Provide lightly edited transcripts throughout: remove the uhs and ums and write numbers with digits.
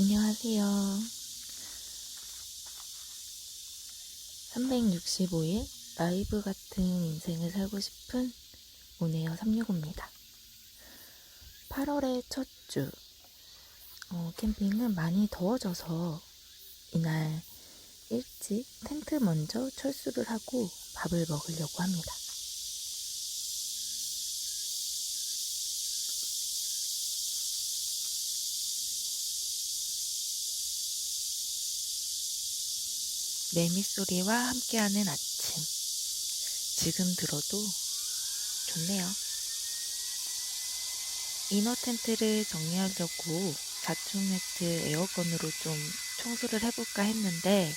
안녕하세요. 365일 라이브 같은 인생을 살고 싶은 오네요 365입니다. 8월의 첫 주, 캠핑은 많이 더워져서 이날 일찍 텐트 먼저 철수를 하고 밥을 먹으려고 합니다. 매미소리와 함께하는 아침. 지금 들어도 좋네요. 이너 텐트를 정리하려고 자충 매트 에어건으로 좀 청소를 해볼까 했는데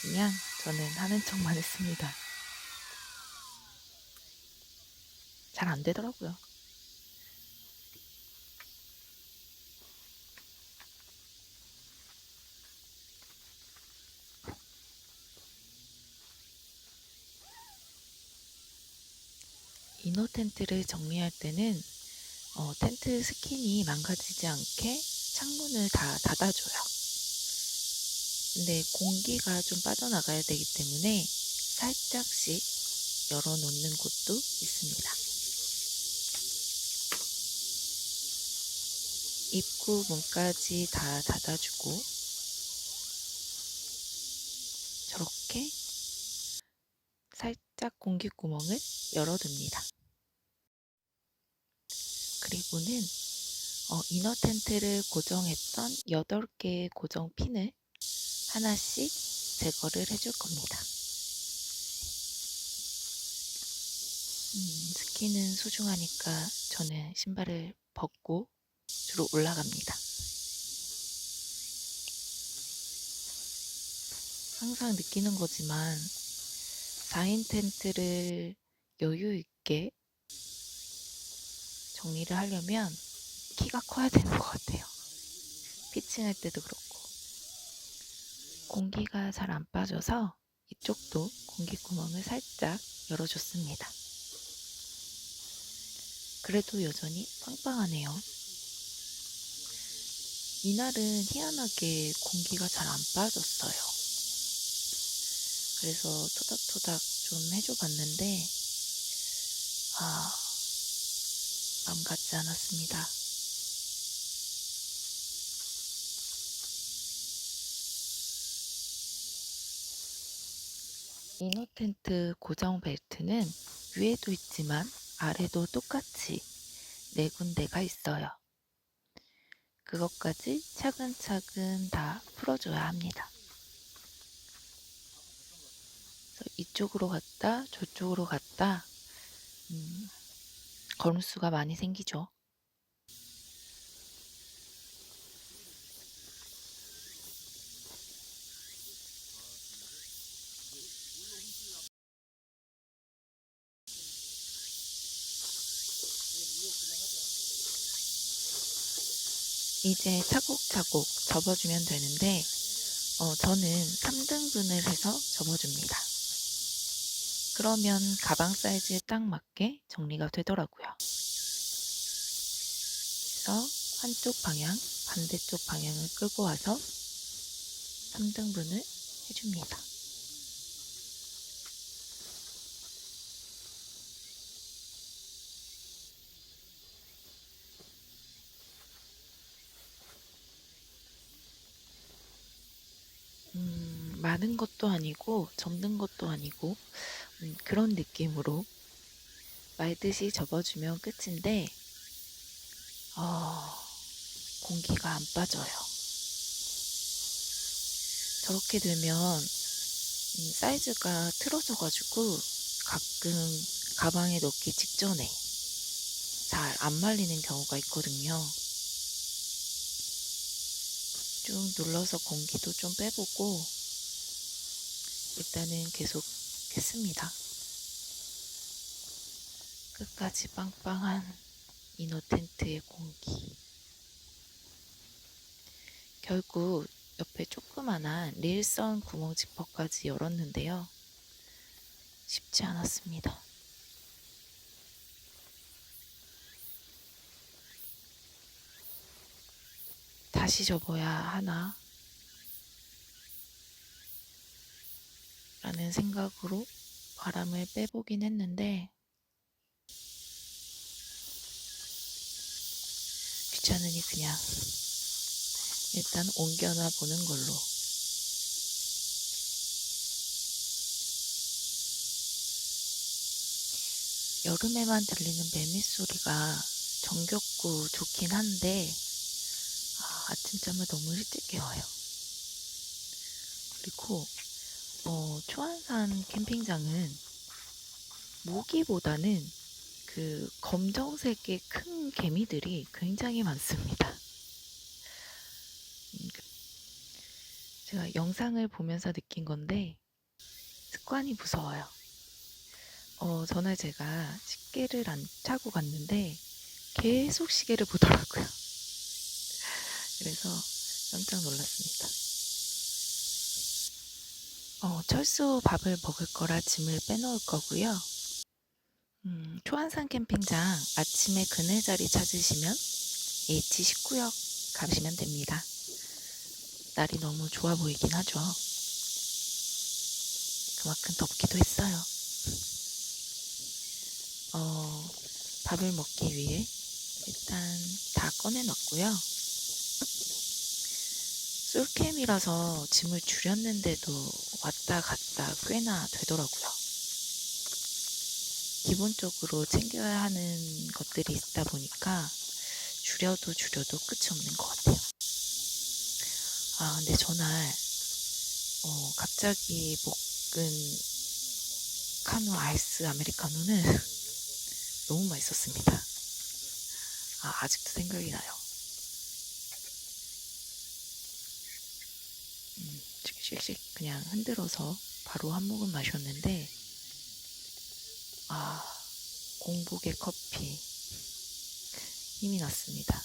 그냥 저는 하는 척만 했습니다. 잘 안 되더라고요. 이너 텐트를 정리할 때는 텐트 스킨이 망가지지 않게 창문을 다 닫아줘요. 근데 공기가 좀 빠져나가야 되기 때문에 살짝씩 열어놓는 곳도 있습니다. 입구 문까지 다 닫아주고 저렇게 살짝 공기구멍을 열어둡니다. 그리고는 이너 텐트를 고정했던 8개의 고정 핀을 하나씩 제거를 해줄 겁니다. 스키는 소중하니까 저는 신발을 벗고 주로 올라갑니다. 항상 느끼는 거지만 4인 텐트를 여유 있게 정리를 하려면 키가 커야 되는 것 같아요. 피칭할 때도 그렇고 공기가 잘 안 빠져서 이쪽도 공기구멍을 살짝 열어줬습니다. 그래도 여전히 빵빵하네요. 이날은 희한하게 공기가 잘 안 빠졌어요. 그래서 토닥토닥 좀 해줘 봤는데 마음 같지 않았습니다. 이너 텐트 고정 벨트는 위에도 있지만 아래도 똑같이 4군데가 있어요. 그것까지 차근차근 다 풀어줘야 합니다. 그래서 이쪽으로 갔다 저쪽으로 갔다 걸음수가 많이 생기죠. 이제 차곡차곡 접어주면 되는데 저는 3등분을 해서 접어줍니다. 그러면 가방 사이즈에 딱 맞게 정리가 되더라고요. 그래서 한쪽 방향, 반대쪽 방향을 끌고 와서 3등분을 해줍니다. 많은 것도 아니고 접는 것도 아니고 그런 느낌으로 말듯이 접어주면 끝인데 공기가 안 빠져요. 저렇게 되면 사이즈가 틀어져가지고 가끔 가방에 넣기 직전에 잘 안 말리는 경우가 있거든요. 쭉 눌러서 공기도 좀 빼보고 일단은 계속 했습니다. 끝까지 빵빵한 이너 텐트의 공기. 결국 옆에 조그만한 릴선 구멍 지퍼까지 열었는데요. 쉽지 않았습니다. 다시 접어야 하나 라는 생각으로 바람을 빼보긴 했는데 귀찮으니 그냥 일단 옮겨놔 보는 걸로. 여름에만 들리는 매미 소리가 정겹고 좋긴 한데 아침잠을 너무 일찍 깨워요. 그리고 초안산 캠핑장은 모기보다는 그 검정색의 큰 개미들이 굉장히 많습니다. 제가 영상을 보면서 느낀 건데 습관이 무서워요. 전에 제가 시계를 안 차고 갔는데 계속 시계를 보더라고요. 그래서 깜짝 놀랐습니다. 철수 밥을 먹을 거라 짐을 빼놓을 거고요. 초안산 캠핑장 아침에 그늘 자리 찾으시면 H19역 가시면 됩니다. 날이 너무 좋아 보이긴 하죠. 그만큼 덥기도 했어요. 밥을 먹기 위해 일단 다 꺼내놨고요. 솔캠이라서 짐을 줄였는데도 왔다 갔다 꽤나 되더라고요. 기본적으로 챙겨야 하는 것들이 있다 보니까 줄여도 끝이 없는 것 같아요. 근데 전날 갑자기 먹은 카누 아이스 아메리카노는 너무 맛있었습니다. 아직도 생각이 나요. 씩씩 그냥 흔들어서 바로 한 모금 마셨는데 공복의 커피 힘이 났습니다.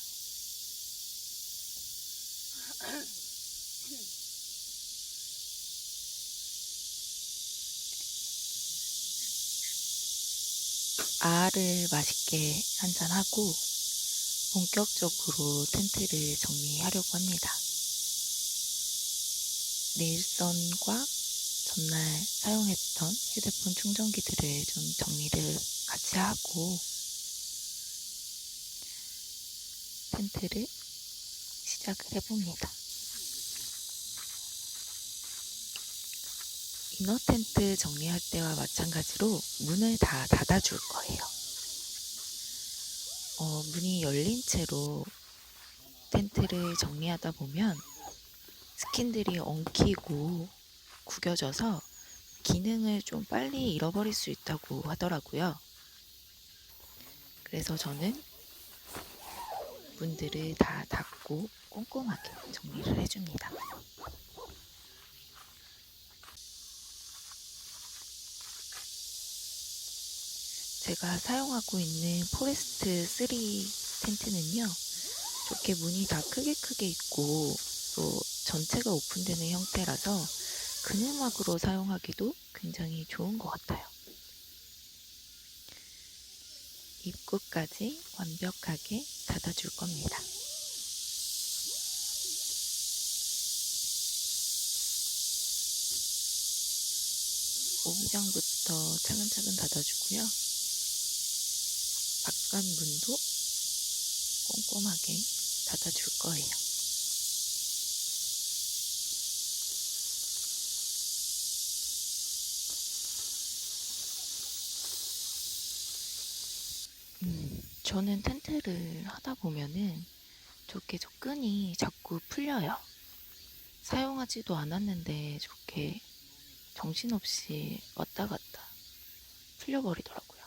아를 맛있게 한잔하고 본격적으로 텐트를 정리하려고 합니다. 내일선과 전날 사용했던 휴대폰 충전기들을 좀 정리를 같이 하고 텐트를 시작을 해봅니다. 이너 텐트 정리할 때와 마찬가지로 문을 다 닫아줄 거예요. 문이 열린 채로 텐트를 정리하다 보면 스킨들이 엉키고 구겨져서 기능을 좀 빨리 잃어버릴 수 있다고 하더라고요. 그래서 저는 문들을 다 닫고 꼼꼼하게 정리를 해줍니다. 제가 사용하고 있는 포레스트 3 텐트는요, 이렇게 문이 다 크게 있고 또 전체가 오픈되는 형태라서 그늘막으로 사용하기도 굉장히 좋은 것 같아요. 입구까지 완벽하게 닫아줄 겁니다. 오기장부터 차근차근 닫아주고요. 바깥 문도 꼼꼼하게 닫아줄 거예요. 저는 텐트를 하다 보면은 저렇게 저 끈이 자꾸 풀려요. 사용하지도 않았는데 저렇게 정신없이 왔다 갔다 풀려버리더라고요.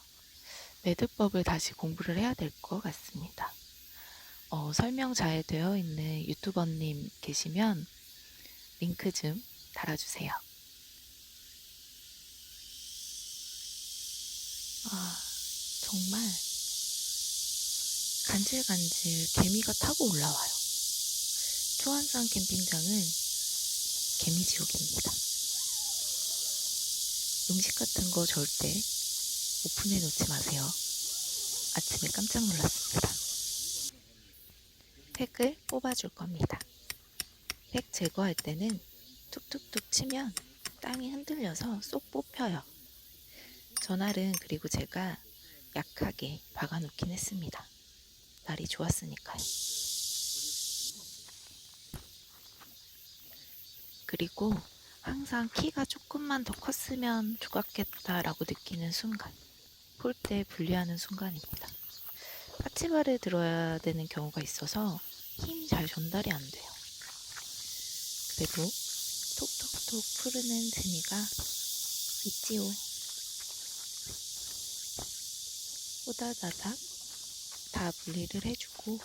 매듭법을 다시 공부를 해야 될 것 같습니다. 설명 잘 되어 있는 유튜버님 계시면 링크 좀 달아주세요. 정말 간질간질 개미가 타고 올라와요. 초안산 캠핑장은 개미지옥입니다. 음식 같은 거 절대 오픈해 놓지 마세요. 아침에 깜짝 놀랐습니다. 팩을 뽑아줄 겁니다. 팩 제거할 때는 툭툭툭 치면 땅이 흔들려서 쏙 뽑혀요. 전알은 그리고 제가 약하게 박아놓긴 했습니다. 날이 좋았으니까요. 그리고 항상 키가 조금만 더 컸으면 좋았겠다라고 느끼는 순간, 폴대 분리하는 순간입니다. 까치발을 들어야 되는 경우가 있어서 힘이 잘 전달이 안 돼요. 그래도 톡톡톡 푸르는 재미가 있지요. 호다다닥 다 분리를 해주고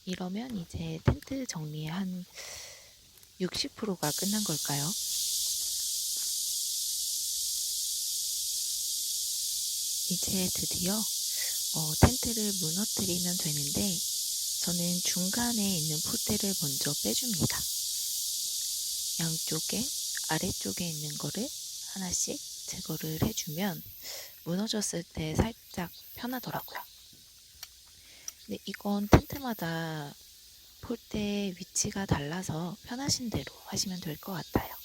이러면 이제 텐트 정리의 한 60%가 끝난 걸까요? 이제 드디어 텐트를 무너뜨리면 되는데 저는 중간에 있는 폴대를 먼저 빼줍니다. 양쪽에 아래쪽에 있는 거를 하나씩 제거를 해주면 무너졌을 때 살짝 편하더라고요. 근데 이건 텐트마다 폴대 위치가 달라서 편하신 대로 하시면 될 것 같아요.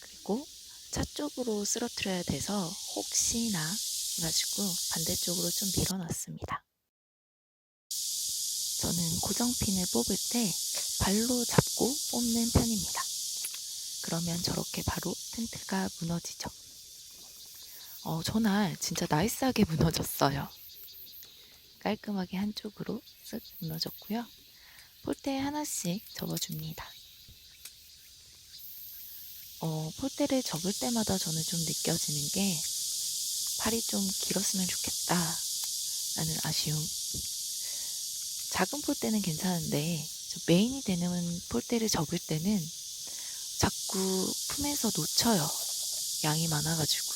그리고 차 쪽으로 쓰러뜨려야 돼서 혹시나 해가지고 반대쪽으로 좀 밀어놨습니다. 저는 고정핀을 뽑을 때 발로 잡고 뽑는 편입니다. 그러면 저렇게 바로 텐트가 무너지죠. 전날 진짜 나이스하게 무너졌어요. 깔끔하게 한쪽으로 쓱 무너졌고요. 폴대 하나씩 접어줍니다. 폴대를 접을 때마다 저는 좀 느껴지는 게 팔이 좀 길었으면 좋겠다 라는 아쉬움. 작은 폴대는 괜찮은데 메인이 되는 폴대를 접을 때는 자꾸 품에서 놓쳐요. 양이 많아가지고.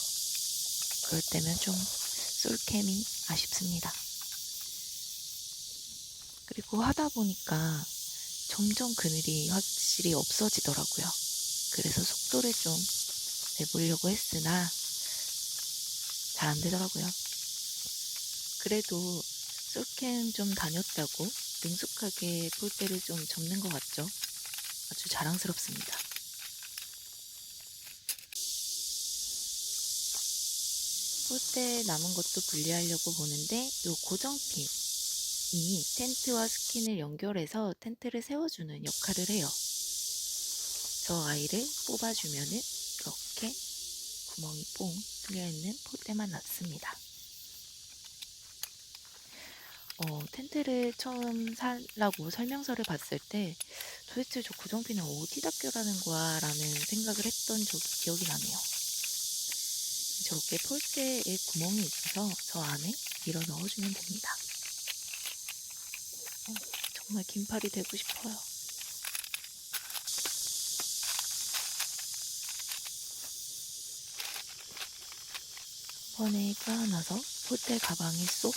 그럴 때면 좀 솔캠이 아쉽습니다. 그리고 하다 보니까 점점 그늘이 확실히 없어지더라고요. 그래서 속도를 좀 내보려고 했으나 잘 안 되더라고요. 그래도 솔캠 좀 다녔다고 능숙하게 폴대를 좀 접는 것 같죠? 아주 자랑스럽습니다. 폴대 남은 것도 분리하려고 보는데 이 고정핀이 텐트와 스킨을 연결해서 텐트를 세워주는 역할을 해요. 저 아이를 뽑아주면은 이렇게 구멍이 뽕 뚫려있는 폴대만 났습니다. 텐트를 처음 살라고 설명서를 봤을 때 도대체 저 고정핀을 어디다 껴라는 거야 라는 생각을 했던 적이 기억이 나네요. 저렇게 폴대에 구멍이 있어서 저 안에 밀어 넣어주면 됩니다. 정말 긴팔이 되고 싶어요. 번에 껴안아서 폴대 가방에 쏙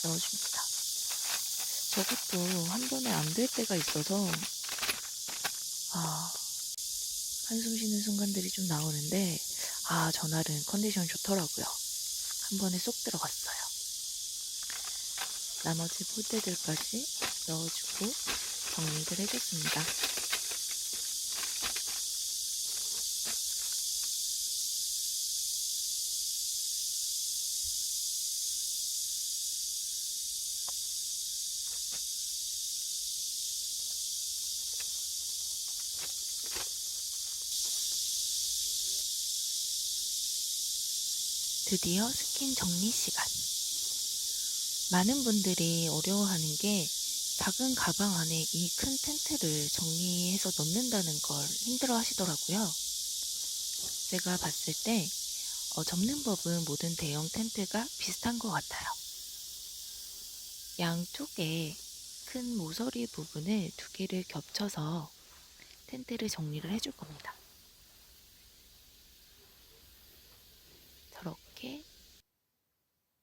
넣어줍니다. 저것도 한 번에 안 될 때가 있어서 한숨 쉬는 순간들이 좀 나오는데 전날은 컨디션 좋더라고요. 한 번에 쏙 들어갔어요. 나머지 폴대들까지 넣어주고 정리를 해줬습니다. 드디어 스킨 정리 시간. 많은 분들이 어려워하는 게 작은 가방 안에 이 큰 텐트를 정리해서 넣는다는 걸 힘들어 하시더라고요. 제가 봤을 때 접는 법은 모든 대형 텐트가 비슷한 것 같아요. 양쪽에 큰 모서리 부분을 두 개를 겹쳐서 텐트를 정리를 해줄 겁니다. 저렇게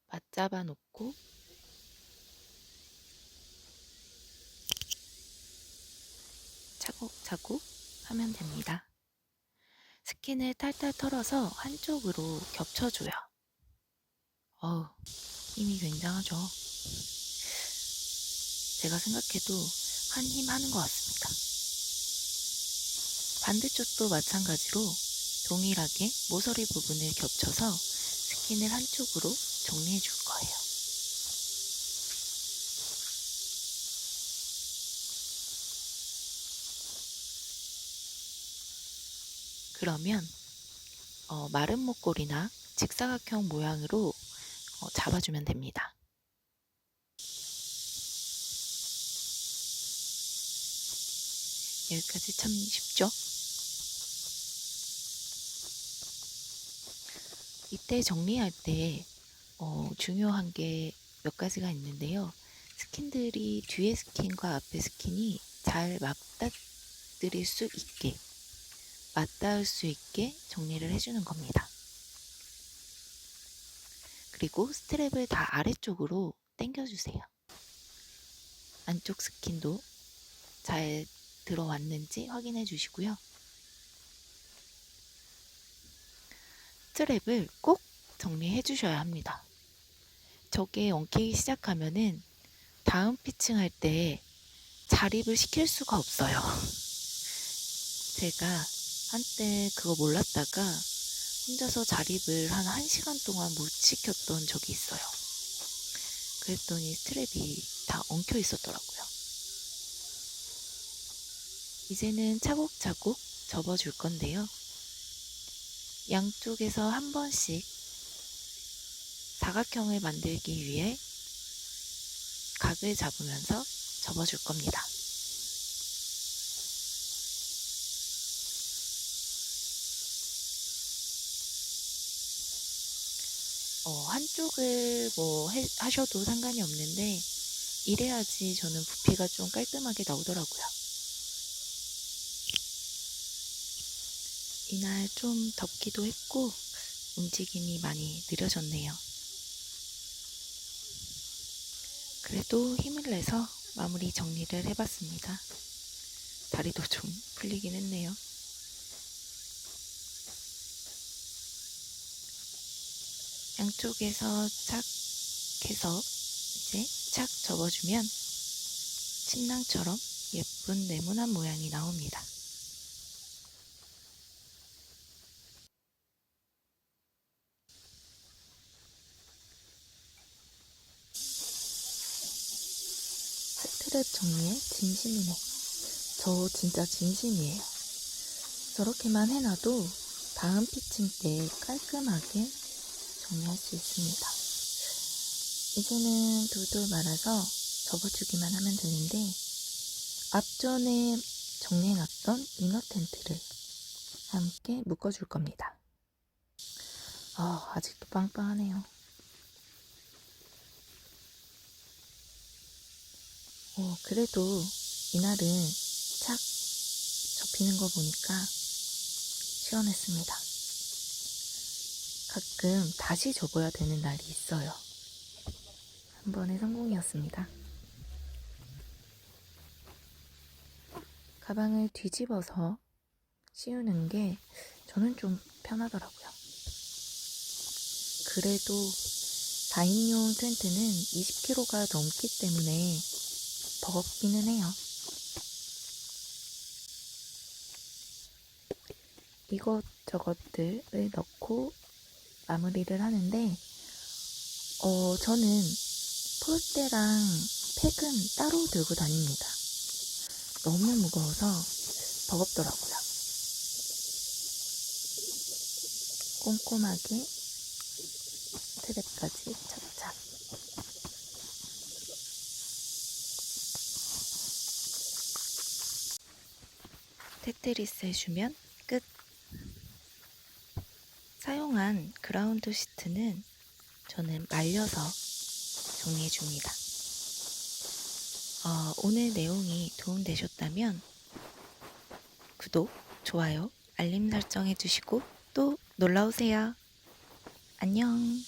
맞잡아 놓고 차곡차곡 하면 됩니다. 스킨을 탈탈 털어서 한쪽으로 겹쳐줘요. 어우, 힘이 굉장하죠. 제가 생각해도 한 힘 하는 것 같습니다. 반대쪽도 마찬가지로 동일하게 모서리 부분을 겹쳐서 스킨을 한쪽으로 정리해 줄 거예요. 그러면 마른 목골이나 직사각형 모양으로 잡아주면 됩니다. 여기까지 참 쉽죠? 이때 정리할 때 중요한 게 몇 가지가 있는데요. 스킨들이 뒤에 스킨과 앞에 스킨이 잘 맞닿을 수 있게 정리를 해주는 겁니다. 그리고 스트랩을 다 아래쪽으로 당겨주세요. 안쪽 스킨도 잘 들어왔는지 확인해 주시고요. 스트랩을 꼭 정리해 주셔야 합니다. 저게 엉키기 시작하면은 다음 피칭할 때 자립을 시킬 수가 없어요. 제가 한때 그거 몰랐다가 혼자서 자립을 한 1시간 동안 못 시켰던 적이 있어요. 그랬더니 스트랩이 다 엉켜 있었더라고요. 이제는 차곡차곡 접어줄 건데요. 양쪽에서 한 번씩 사각형을 만들기 위해 각을 잡으면서 접어줄 겁니다. 한쪽을 하셔도 상관이 없는데 이래야지 저는 부피가 좀 깔끔하게 나오더라고요. 이날 좀 덥기도 했고 움직임이 많이 느려졌네요. 그래도 힘을 내서 마무리 정리를 해봤습니다. 다리도 좀 풀리긴 했네요. 양쪽에서 착 해서 이제 착 접어주면 침낭처럼 예쁜 네모난 모양이 나옵니다. 스트랩 정리에 진심이네. 저 진짜 진심이에요. 저렇게만 해놔도 다음 피칭 때 깔끔하게 정리할 수 있습니다. 이제는 돌돌 말아서 접어주기만 하면 되는데 앞전에 정리해놨던 이너 텐트를 함께 묶어줄 겁니다. 아직도 빵빵하네요. 그래도 이날은 착 접히는 거 보니까 시원했습니다. 가끔 다시 접어야 되는 날이 있어요. 한 번의 성공이었습니다. 가방을 뒤집어서 씌우는 게 저는 좀 편하더라고요. 그래도 4인용 텐트는 20kg가 넘기 때문에 버겁기는 해요. 이것저것들을 넣고 마무리를 하는데 저는 폴대랑 팩은 따로 들고 다닙니다. 너무 무거워서 버겁더라고요. 꼼꼼하게 스트랩까지 착착. 테트리스 해주면 끝. 사용한 그라운드 시트는 저는 말려서 정리해줍니다. 오늘 내용이 도움되셨다면 구독, 좋아요, 알림 설정 해주시고 또 놀러오세요. 안녕.